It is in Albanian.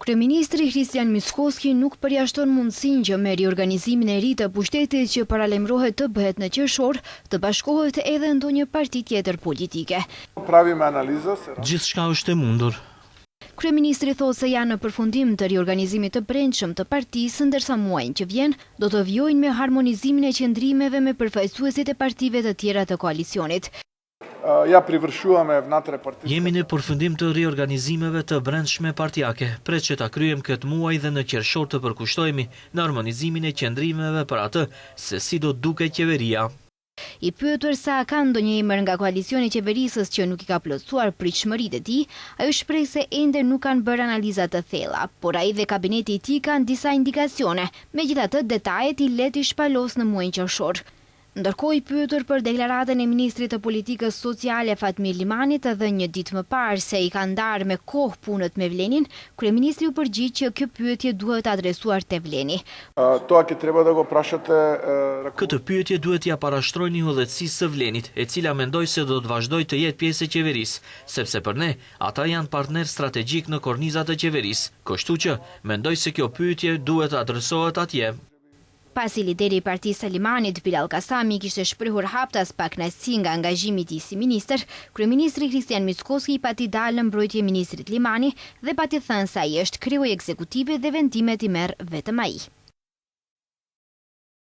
Kryeministri Kristian Mickoski nuk përjashton mundësinë që me riorganizimin e ri të pushtetit që paralajmërohet të bëhet në qershor, të bashkohet edhe ndonjë parti tjetër politike. Gjithçka është e mundur. Kryeministri thotë se janë në përfundim të riorganizimit të brendshëm të partisë, ndërsa muajin që vjen do të vijojnë me harmonizimin e qendrimeve me përfaqësuesit e partive të tjera të koalicionit. Jemi në përfundim të riorganizimeve të brendshme partijake, pret që ta kryejmë këtë muaj dhe në qershor të përkushtohemi në harmonizimin e qendrimeve për atë se si do duke qeveria. I pyetur sa ka ndonjë emër nga koalicioni i qeverisës që nuk i ka plotësuar pritshmëritë e tij, ajo shpreh se ende nuk kanë bërë analiza të thella, por ai dhe kabineti i tij kanë disa indikacione. Megjithatë, detajet i let i shpalos në muajin qershor. Ndërkohë, i pyetur për deklaratën e ministrit të politikës sociale Fatmir Limanit edhe një ditë më parë se i ka ndarë me kohë punët me Vlenin, kryeministri u përgjigj që kjo pyetje duhet adresuar te Vleni. Këtë pyetje duhet t'ia parashtrojnë udhëheqësisë së Vlenit, e cila mendoj se do të vazhdojë të jetë pjesë e qeverisë, sepse për ne ata janë partner strategjik në kornizat e qeverisë. Kështu që mendoj se kjo pyetje duhet adresohet atje. Pasi lideri i partisë së Limanit, Bilal Kasami, kishte shprehur haptas pa kënaqësi nga angazhimi i tij si ministër, kryeministri Kristian Mickoski pati dalë në mbrojtje ministrit Limani dhe pati thënë se ai është kreu i ekzekutivit dhe vendimet i merr vetëm ai.